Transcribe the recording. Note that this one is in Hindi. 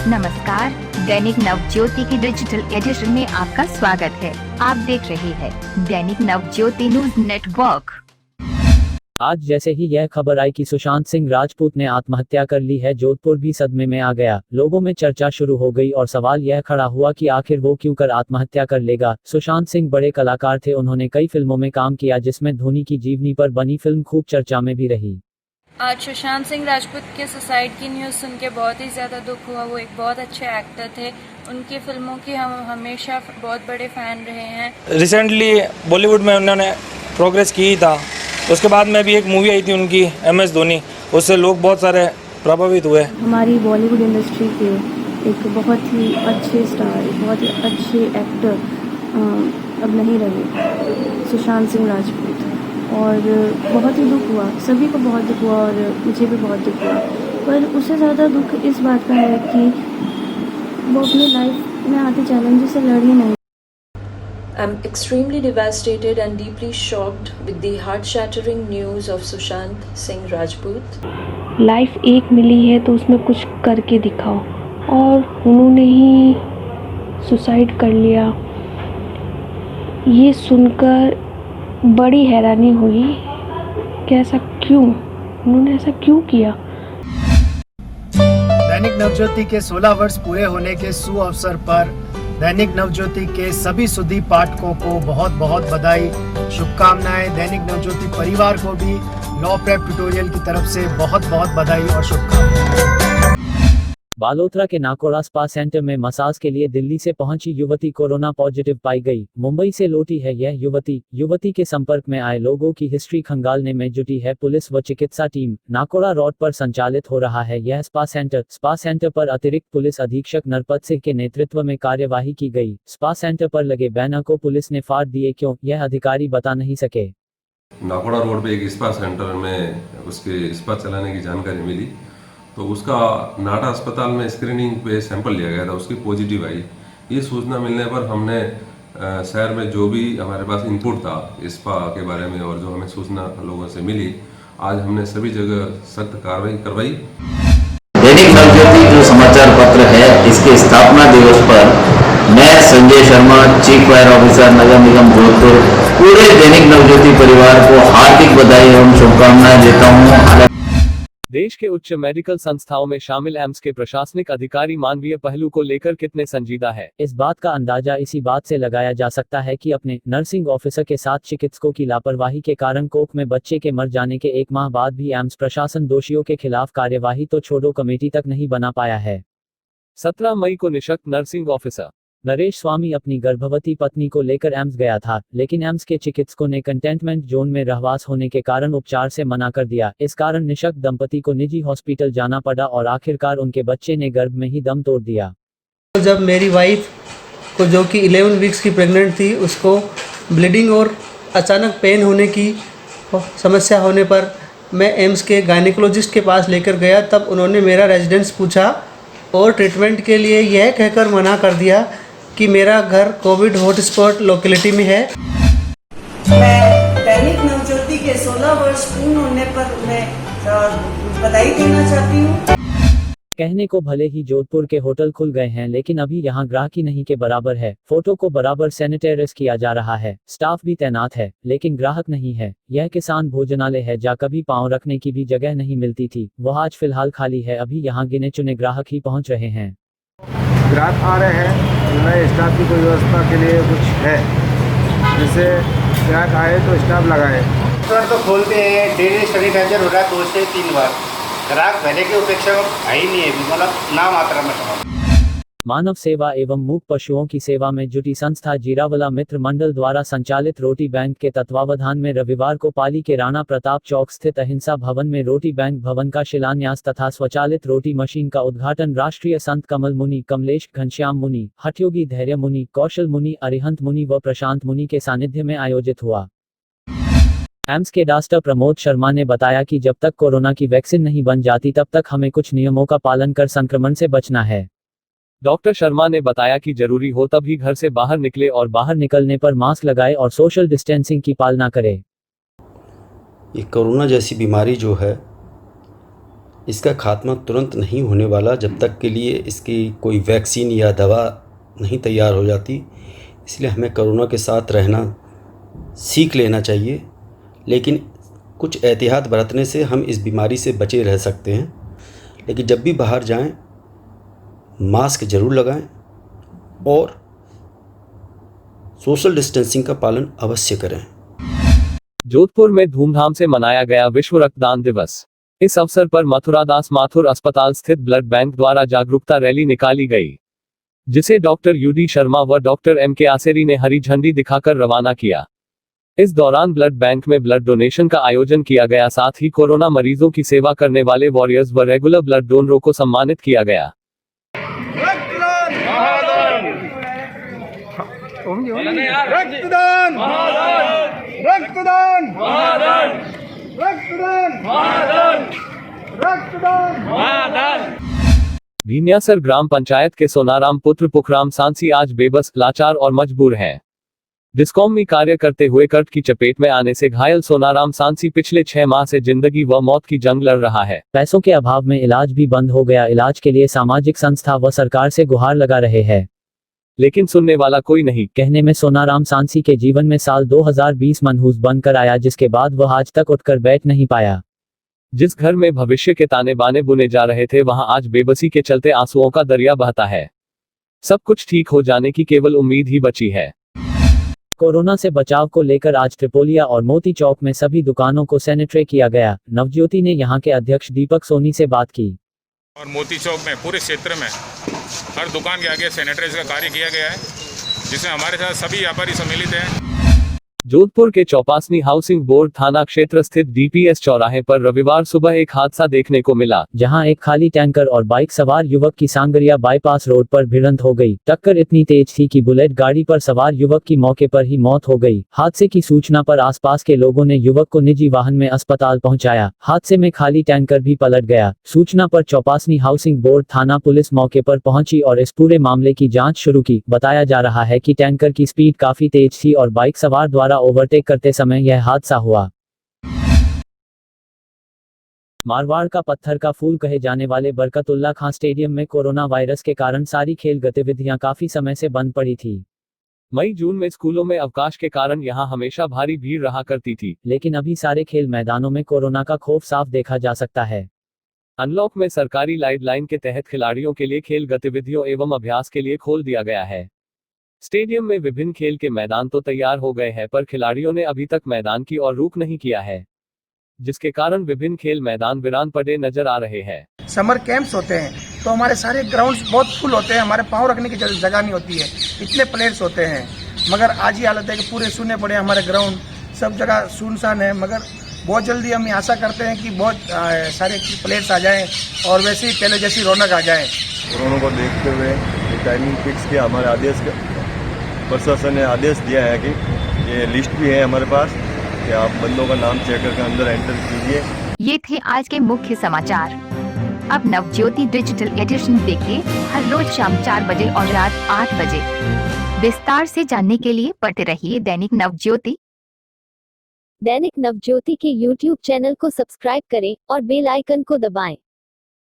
नमस्कार, दैनिक नवज्योति की डिजिटल एडिशन में आपका स्वागत है। आप देख रहे हैं दैनिक नवज्योति न्यूज नेटवर्क। आज जैसे ही यह खबर आई कि सुशांत सिंह राजपूत ने आत्महत्या कर ली है, जोधपुर भी सदमे में आ गया। लोगों में चर्चा शुरू हो गई और सवाल यह खड़ा हुआ कि आखिर वो क्यों कर आत्महत्या कर लेगा। सुशांत सिंह बड़े कलाकार थे, उन्होंने कई फिल्मों में काम किया, जिसमें धोनी की जीवनी पर बनी फिल्म खूब चर्चा में भी रही। आज सुशांत सिंह राजपूत के सुसाइड की न्यूज़ सुन के बहुत ही ज़्यादा दुख हुआ। वो एक बहुत अच्छे एक्टर थे, उनकी फिल्मों की हम हमेशा बहुत बड़े फ़ैन रहे हैं। रिसेंटली बॉलीवुड में उन्होंने प्रोग्रेस की ही था, उसके बाद में भी एक मूवी आई थी उनकी MS धोनी, उससे लोग बहुत सारे प्रभावित हुए। हमारी बॉलीवुड इंडस्ट्री के एक बहुत ही अच्छे स्टार, बहुत ही अच्छे एक्टर अब नहीं रहे, सुशांत सिंह राजपूत। और बहुत ही दुख हुआ, सभी को बहुत दुख हुआ और मुझे भी बहुत दुख हुआ। पर उससे ज़्यादा दुख इस बात का है कि वो अपनी लाइफ में आते चैलेंजेस से लड़ ही नहीं। I'm extremely devastated and deeply shocked with the heart-shattering news of Sushant Singh Rajput. Life एक मिली है तो उसमें कुछ करके दिखाओ, और उन्होंने ही सुसाइड कर लिया। ये सुनकर बड़ी हैरानी हुई कि ऐसा क्यों, उन्होंने ऐसा क्यों किया। दैनिक नवज्योति के 16 वर्ष पूरे होने के सुअवसर पर दैनिक नवज्योति के सभी सुधी पाठकों को बहुत बहुत बधाई, शुभकामनाएं। दैनिक नवज्योति परिवार को भी लॉ प्रेप ट्यूटोरियल की तरफ से बहुत बहुत बधाई और शुभकामनाएं। बालोतरा के नाकोड़ा स्पा सेंटर में मसाज के लिए दिल्ली से पहुंची युवती कोरोना पॉजिटिव पाई गई। मुंबई से लौटी है यह युवती के संपर्क में आए लोगों की हिस्ट्री खंगालने में जुटी है पुलिस व चिकित्सा टीम। नाकोड़ा रोड पर संचालित हो रहा है यह स्पा सेंटर पर अतिरिक्त पुलिस अधीक्षक नरपत सिंह के नेतृत्व में कार्यवाही की गई। स्पा सेंटर पर लगे बैनर को पुलिस ने फाड़ दिए, क्यों यह अधिकारी बता नहीं सके। नाकोड़ा रोड पे एक स्पा सेंटर में उसके स्पा चलाने की जानकारी मिली, तो उसका नाटा अस्पताल में स्क्रीनिंग पे सैंपल लिया गया था, उसकी पॉजिटिव आई। ये सूचना मिलने पर हमने शहर में जो भी हमारे पास इनपुट था स्पा के बारे में और जो हमें सूचना लोगों से मिली, आज हमने सभी जगह सख्त कार्रवाई करवाई। दैनिक नवज्योति जो समाचार पत्र है, इसके स्थापना दिवस पर मैं Sanjay Sharma, chief fire officer नगर निगम जोधपुर, पूरे दैनिक नवज्योति परिवार को हार्दिक बधाई एवं शुभकामनाएं देता हूँ। देश के उच्च मेडिकल संस्थाओं में शामिल एम्स के प्रशासनिक अधिकारी मानवीय पहलू को लेकर कितने संजीदा है, इस बात का अंदाजा इसी बात से लगाया जा सकता है कि अपने नर्सिंग ऑफिसर के साथ चिकित्सकों की लापरवाही के कारण कोख में बच्चे के मर जाने के 1 माह बाद भी एम्स प्रशासन दोषियों के खिलाफ कार्यवाही तो छोड़ो कमेटी तक नहीं बना पाया है। 17 मई को निशक्त नर्सिंग ऑफिसर नरेश स्वामी अपनी गर्भवती पत्नी को लेकर एम्स गया था, लेकिन एम्स के चिकित्सकों ने कंटेनमेंट जोन में रहवास होने के कारण उपचार से मना कर दिया। इस कारण निशक्त दंपति को निजी हॉस्पिटल जाना पड़ा और आखिरकार उनके बच्चे ने गर्भ में ही दम तोड़ दिया। जब मेरी वाइफ को, जो कि 11 वीक्स की प्रेग्नेंट थी, उसको ब्लीडिंग और अचानक पेन होने की समस्या होने पर मैं एम्स के गायनिकोलॉजिस्ट के पास लेकर गया, तब उन्होंने मेरा रेजिडेंस पूछा और ट्रीटमेंट के लिए यह कहकर मना कर दिया कि मेरा घर कोविड हॉटस्पॉट लोकेलिटी में है। मैं दैनिक नवज्योति के 16 वर्ष पूर्ण होने पर मैं बधाई देना चाहती हूँ। कहने को भले ही जोधपुर के होटल खुल गए हैं, लेकिन अभी यहाँ ग्राहकी नहीं के बराबर है। फोटो को बराबर सैनिटाइज किया जा रहा है, स्टाफ भी तैनात है, लेकिन ग्राहक नहीं है। यह किसान भोजनालय है, जहाँ कभी पांव रखने की भी जगह नहीं मिलती थी, वह आज फिलहाल खाली है। अभी यहाँ गिने चुने ग्राहक ही पहुँच रहे हैं। ग्राहक आ रहे हैं, नए स्टाफ की कोई व्यवस्था के लिए कुछ है, जैसे ग्राहक आए तो स्टाफ लगाए। तो खोलते हैं, डेली सैनिटाइजर हो रहा है 2 से 3 बार। ग्राहक पहले की अपेक्षा है ही नहीं है, मतलब ना मात्रा में। मानव सेवा एवं मूक पशुओं की सेवा में जुटी संस्था जीरावला मित्र मंडल द्वारा संचालित रोटी बैंक के तत्वावधान में रविवार को पाली के राणा प्रताप चौक स्थित अहिंसा भवन में रोटी बैंक भवन का शिलान्यास तथा स्वचालित रोटी मशीन का उद्घाटन राष्ट्रीय संत कमल मुनि, कमलेश घनश्याम मुनि, हठयोगी धैर्य मुनि, कौशल मुनि, अरिहंत मुनि व प्रशांत मुनि के सानिध्य में आयोजित हुआ। एम्स के डॉक्टर प्रमोद शर्मा ने बताया कि जब तक कोरोना की वैक्सीन नहीं बन जाती, तब तक हमें कुछ नियमों का पालन कर संक्रमण से बचना है। डॉक्टर शर्मा ने बताया कि जरूरी हो तभी घर से बाहर निकले और बाहर निकलने पर मास्क लगाए और सोशल डिस्टेंसिंग की पालना करें। ये कोरोना जैसी बीमारी जो है, इसका खात्मा तुरंत नहीं होने वाला जब तक के लिए इसकी कोई वैक्सीन या दवा नहीं तैयार हो जाती। इसलिए हमें कोरोना के साथ रहना सीख लेना चाहिए, लेकिन कुछ एहतियात बरतने से हम इस बीमारी से बचे रह सकते हैं। लेकिन जब भी बाहर जाएं, मास्क ज़रूर लगाएं और सोशल डिस्टेंसिंग का पालन अवश्य करें। जोधपुर में धूमधाम से मनाया गया विश्व रक्तदान दिवस। इस अवसर पर मथुरादास माथुर अस्पताल स्थित ब्लड बैंक द्वारा जागरूकता रैली निकाली गई, जिसे डॉक्टर यूडी शर्मा व डॉक्टर एम.के. आसेरी ने हरी झंडी दिखाकर रवाना किया। इस दौरान ब्लड बैंक में ब्लड डोनेशन का आयोजन किया गया, साथ ही कोरोना मरीजों की सेवा करने वाले वॉरियर्स व रेगुलर ब्लड डोनरों को सम्मानित किया गया। रक्तदान रक्तदान रक्तदान रक्तदान। भीनियासर ग्राम पंचायत के सोनाराम पुत्र पुखराम सांसी आज बेबस, लाचार और मजबूर हैं। डिस्कॉम में कार्य करते हुए कट की चपेट में आने से घायल सोनाराम सांसी पिछले 6 माह से जिंदगी व मौत की जंग लड़ रहा है। पैसों के अभाव में इलाज भी बंद हो गया। इलाज के लिए सामाजिक संस्था व सरकार से गुहार लगा रहे हैं, लेकिन सुनने वाला कोई नहीं। कहने में सोनाराम सांसी के जीवन में साल 2020 मनहूस बनकर आया, जिसके बाद वह आज तक उठकर बैठ नहीं पाया। जिस घर में भविष्य के ताने बाने बुने जा रहे थे, वहां आज बेबसी के चलते आंसुओं का दरिया बहता है। सब कुछ ठीक हो जाने की केवल उम्मीद ही बची है। कोरोना से बचाव को लेकर आज त्रिपोलिया और मोती चौक में सभी दुकानों को सैनिटाइज किया गया। नवज्योति ने यहां के अध्यक्ष दीपक सोनी से बात की। और मोती चौक में पूरे क्षेत्र में हर दुकान के आगे सैनिटाइज का कार्य किया गया है, जिसमें हमारे साथ सभी व्यापारी सम्मिलित हैं। जोधपुर के चौपासनी हाउसिंग बोर्ड थाना क्षेत्र स्थित डीपीएस चौराहे पर रविवार सुबह एक हादसा देखने को मिला, जहां एक खाली टैंकर और बाइक सवार युवक की सांगरिया बाईपास रोड पर भिड़ंत हो गई। टक्कर इतनी तेज थी कि बुलेट गाड़ी पर सवार युवक की मौके पर ही मौत हो गई। हादसे की सूचना पर आसपास के लोगों ने युवक को निजी वाहन में अस्पताल पहुंचाया। हादसे में खाली टैंकर भी पलट गया। सूचना पर चौपासनी हाउसिंग बोर्ड थाना पुलिस मौके पर पहुंची और इस पूरे मामले की जाँच शुरू की। बताया जा रहा है कि टैंकर की स्पीड काफी तेज थी और बाइक सवार द्वारा ओवरटेक करते समय यह हादसा हुआ। मारवाड़ का पत्थर का फूल कहे जाने वाले बरकतुल्ला खां स्टेडियम में कोरोना वायरस के कारण सारी खेल गतिविधियां काफी समय से बंद पड़ी थी। मई जून में स्कूलों में अवकाश के कारण यहां हमेशा भारी भीड़ रहा करती थी, लेकिन अभी सारे खेल मैदानों में कोरोना का खौफ साफ देखा जा सकता है। अनलॉक में सरकारी गाइडलाइन के तहत खिलाड़ियों के लिए खेल गतिविधियों एवं अभ्यास के लिए खोल दिया गया है। स्टेडियम में विभिन्न खेल के मैदान तो तैयार हो गए हैं, पर खिलाड़ियों ने अभी तक मैदान की ओर रुख नहीं किया है, जिसके कारण विभिन्न खेल मैदान वीरान पड़े नजर आ रहे हैं। समर कैंप्स होते हैं तो हमारे सारे ग्राउंड्स बहुत फुल होते हैं, हमारे पाँव रखने की जगह नहीं होती है, इतने प्लेयर्स होते हैं। मगर आज ही हालत है कि पूरे सूने पड़े हमारे ग्राउंड, सब जगह सुनसान है। मगर बहुत जल्दी हम आशा करते हैं कि बहुत सारे प्लेयर्स आ जाएं और वैसे ही पहले जैसी रौनक आ जाए। कोरोना को देखते हुए टाइमिंग फिक्स किया, हमारे आदेश प्रशासन ने आदेश दिया है कि ये लिस्ट भी है हमारे पास कि आप बंदों का नाम चेक करके अंदर एंटर कीजिए। ये थे आज के मुख्य समाचार। अब नवज्योति डिजिटल एडिशन देखिए हर रोज शाम 4 बजे और रात 8 बजे। विस्तार से जानने के लिए पढ़ते रहिए दैनिक नवज्योति। दैनिक नवज्योति के YouTube चैनल को सब्सक्राइब करें और बेल आइकन को दबाएं।